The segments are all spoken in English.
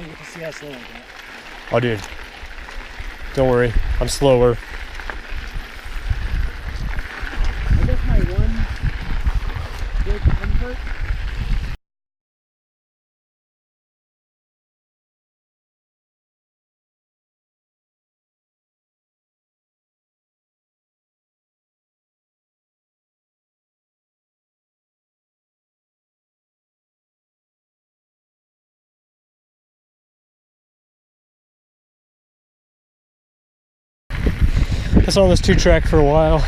you get to see how slow I got. Oh, dude. Don't worry. I'm slower. I guess my one big comfort. I was on this 2-track for a while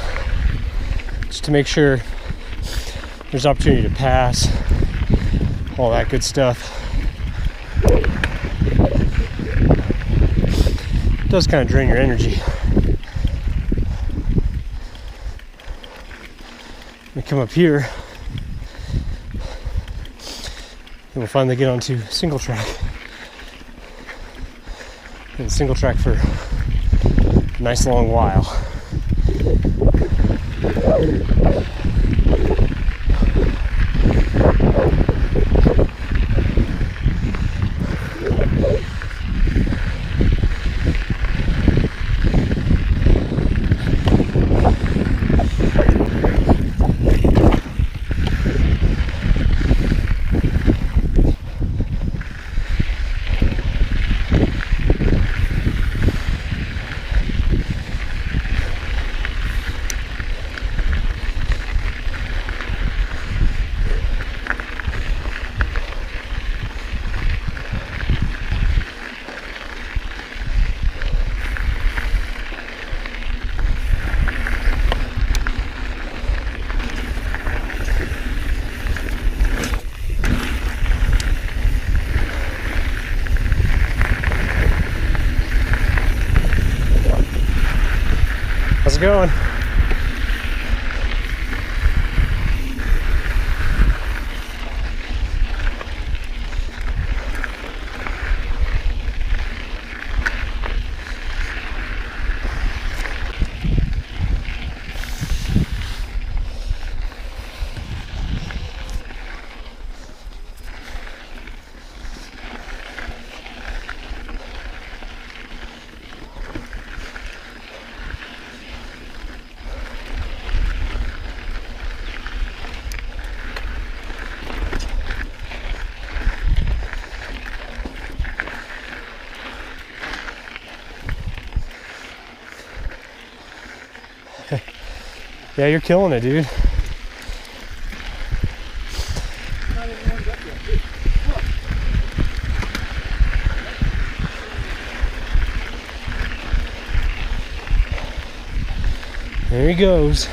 just to make sure there's opportunity to pass, all that good stuff. It does kind of drain your energy. We come up here and we'll finally get onto single track. And single track for a nice long while. How's it going? Yeah, you're killing it, dude. There he goes.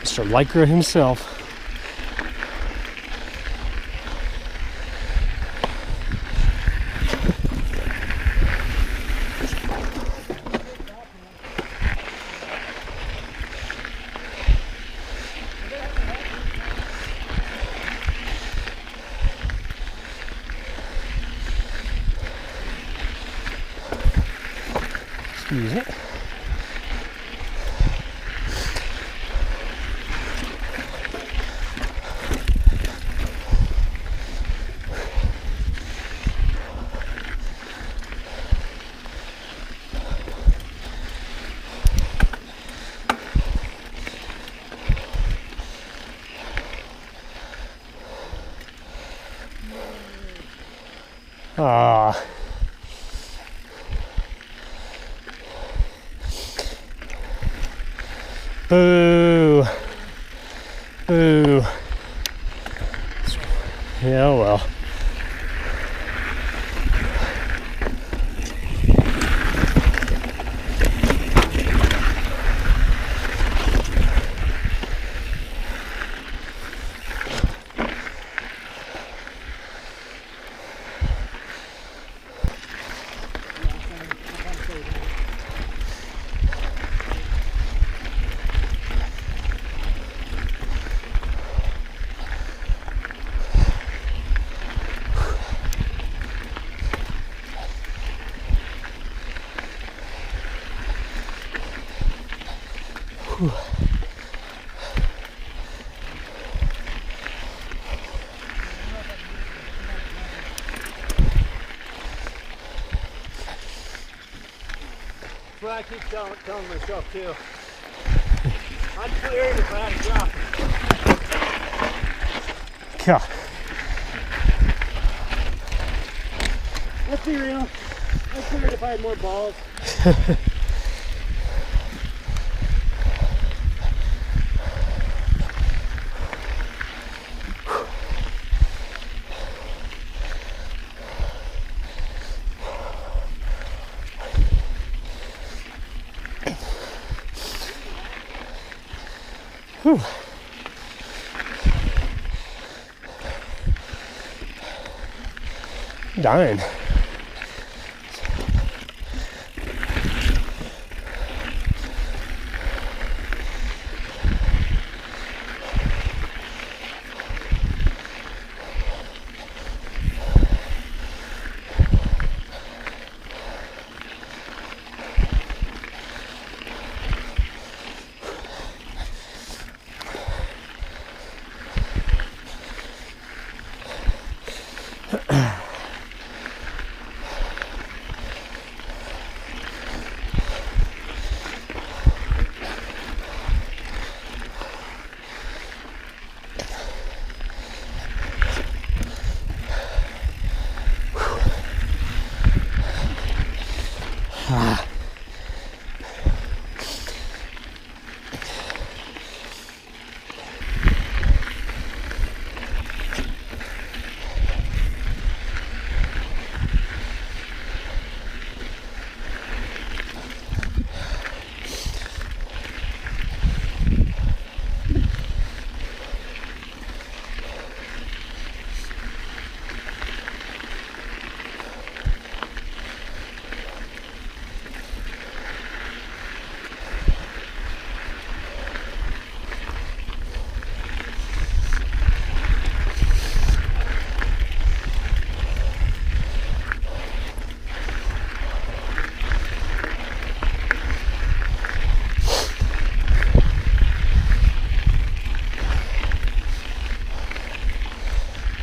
Mr. Lycra himself. Excuse it. Ah. Boo. Boo. Yeah, well. what I keep telling myself too. I'd clear it if I had to drop it. Yeah. Let's be real. I'd clear it if I had more balls. Whew. Dying.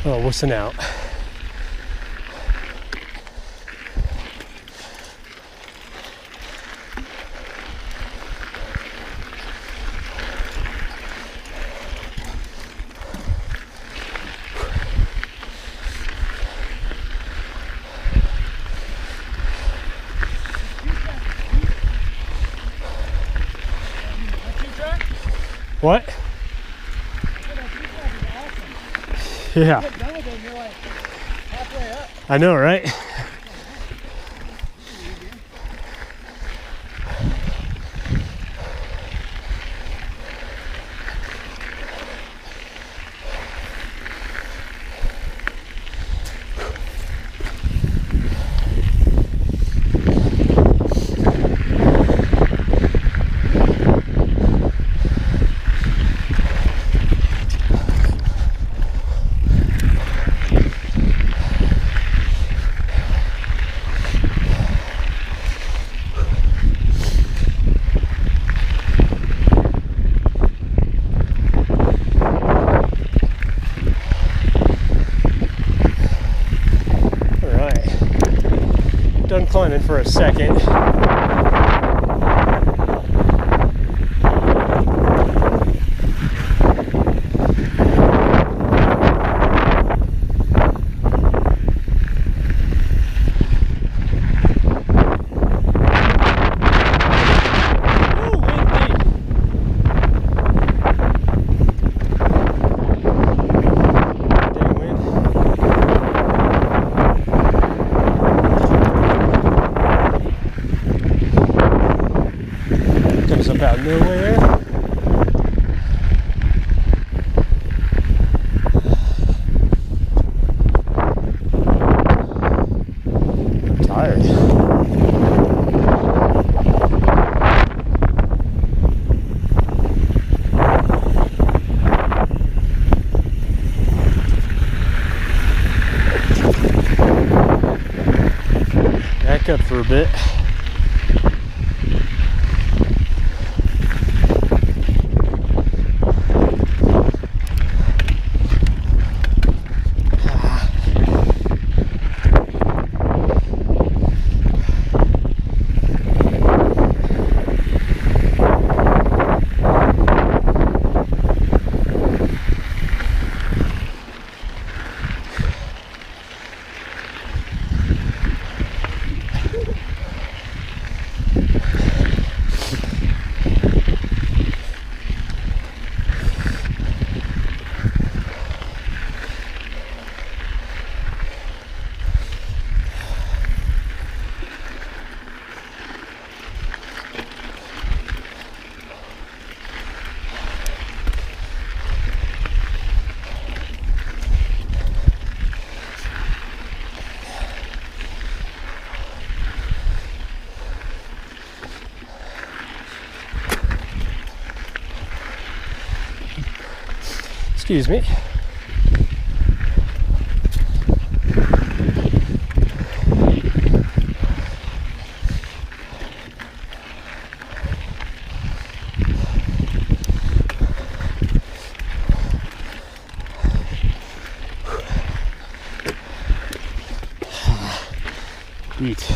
Oh, wussing out. What? Yeah. I know, right? Done climbing for a second. Out nowhere. I'm tired. Back up for a bit. Excuse me. Beat.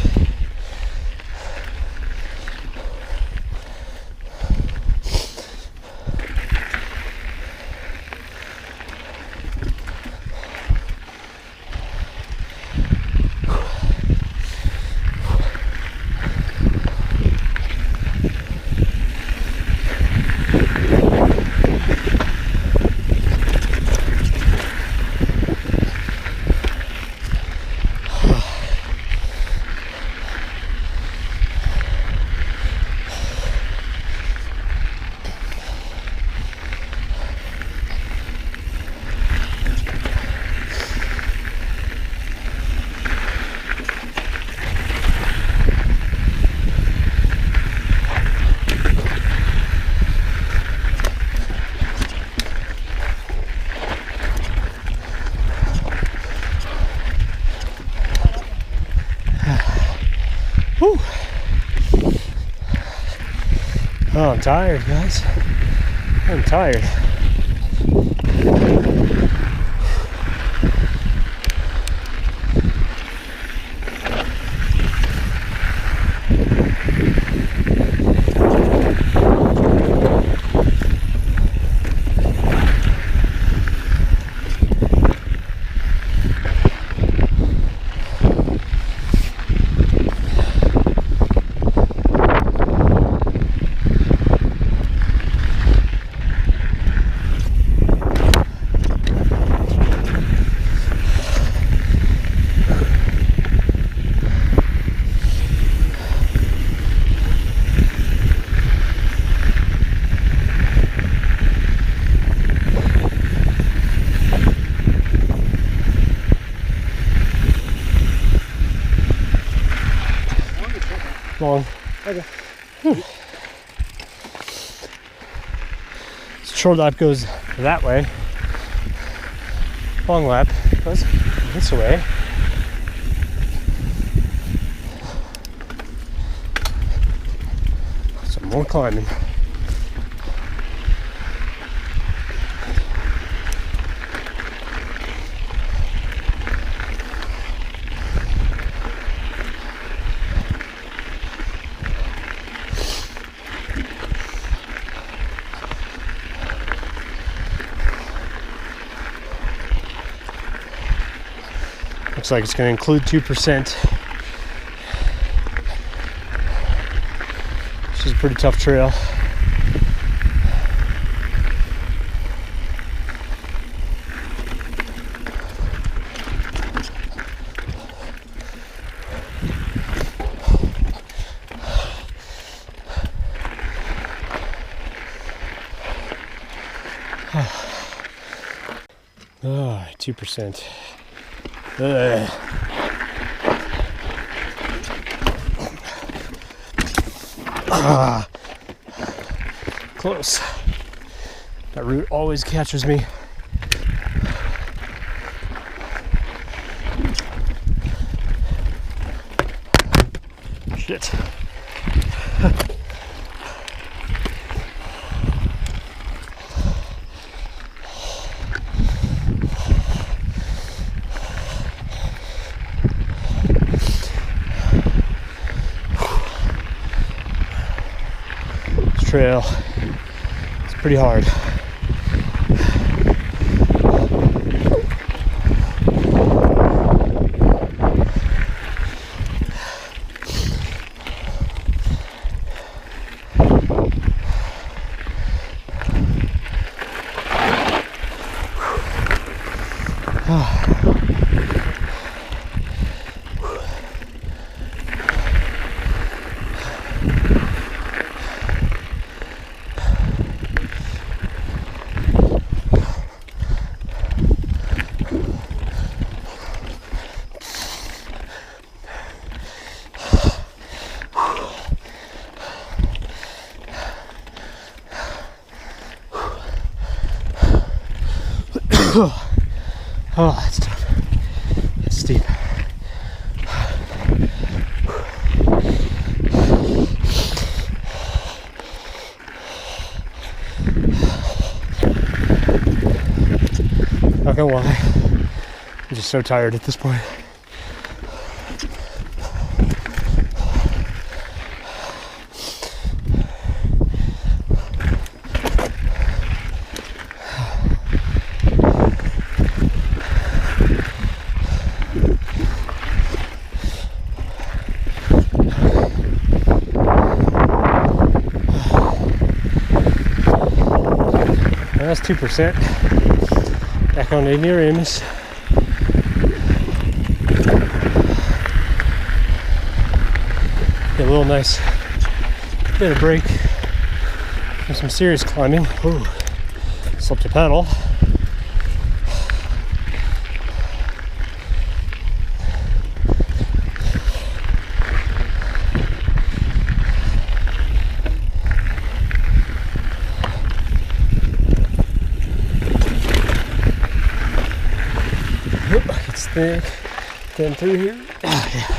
Whew. Oh, I'm tired, guys. I'm tired. Long. Okay. So short lap goes that way. Long lap goes this way. Some more climbing. Looks like it's going to include 2%. This is a pretty tough trail. Oh, 2%. Close. That root always catches me. Shit. Trail. It's pretty hard. Oh, that's tough. It's steep. Not gonna lie, I'm just so tired at this point. That's 2%. Back on ignoramus. Get a little nice bit of break from some serious climbing. Ooh, slipped a pedal. It's thick. Getting through here. Oh, yeah.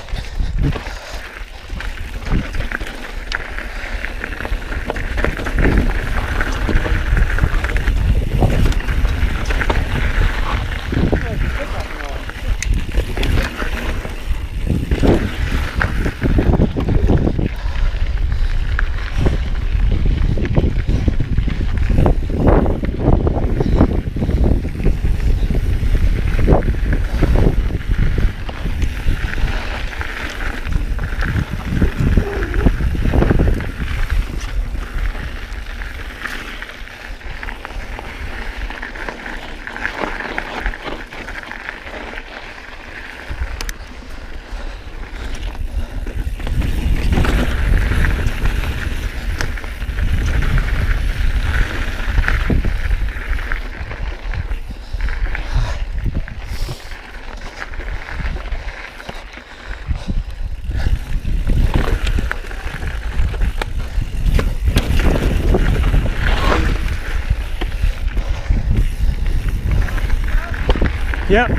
Yep.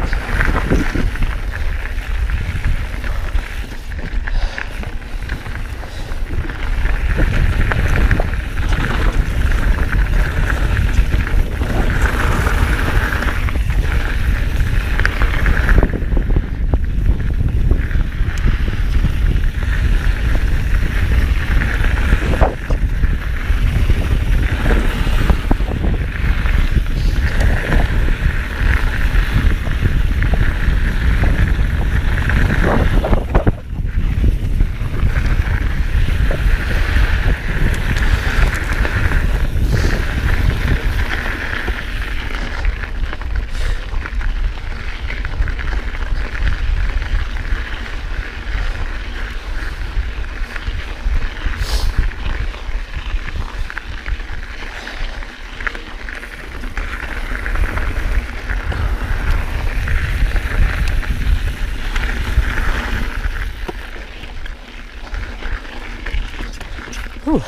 Whew.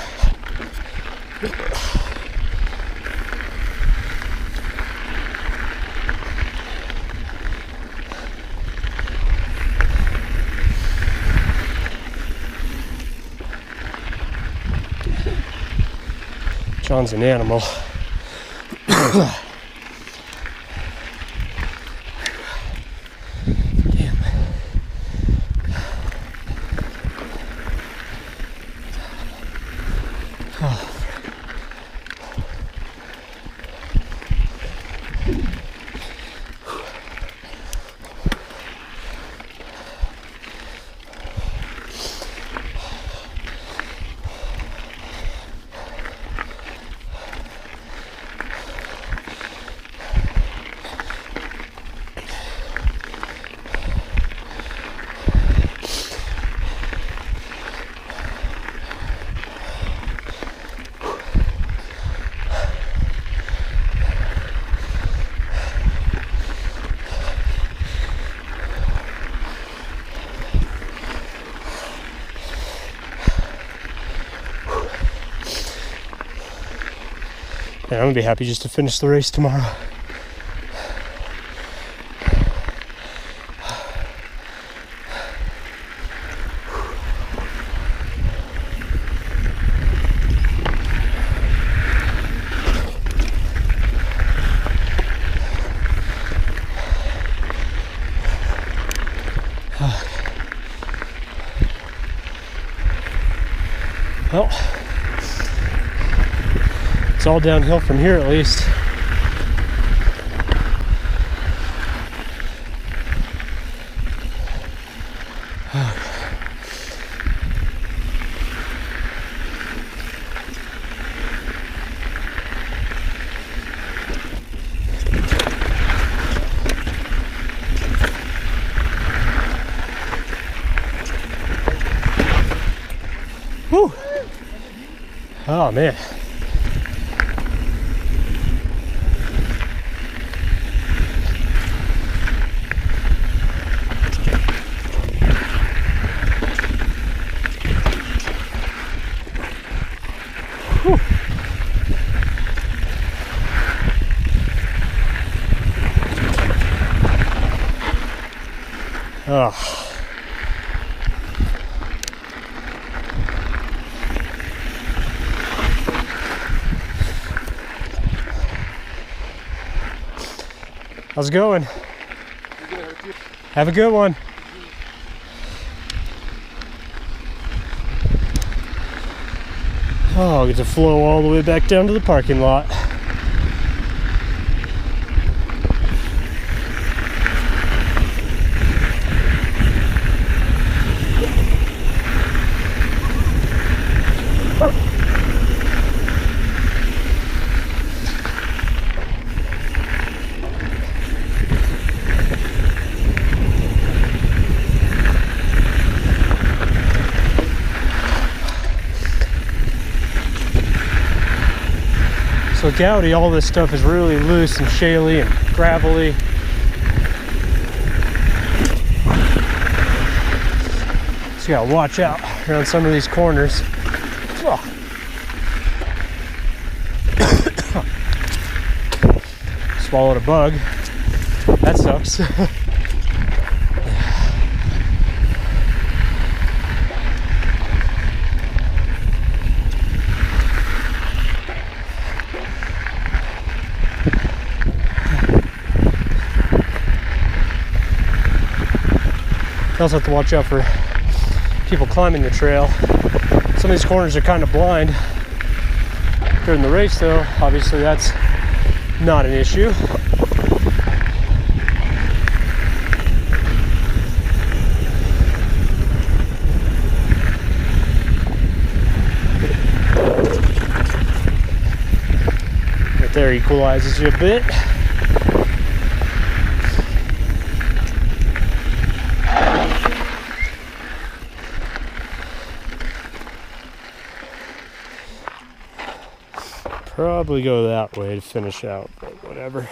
John's an animal. Damn. Oh. And I'm gonna be happy just to finish the race tomorrow. Well, it's all downhill from here at least. Whew. Oh man. Whew. Oh. How's it going? Have a good one. Oh, I'll get to flow all the way back down to the parking lot. So Gowdy, all this stuff is really loose and shaly and gravelly. So you gotta watch out around some of these corners. Oh. Swallowed a bug. That sucks. You also have to watch out for people climbing the trail. Some of these corners are kind of blind. During the race though, obviously that's not an issue. Right there equalizes you a bit. Probably go that way to finish out, but whatever.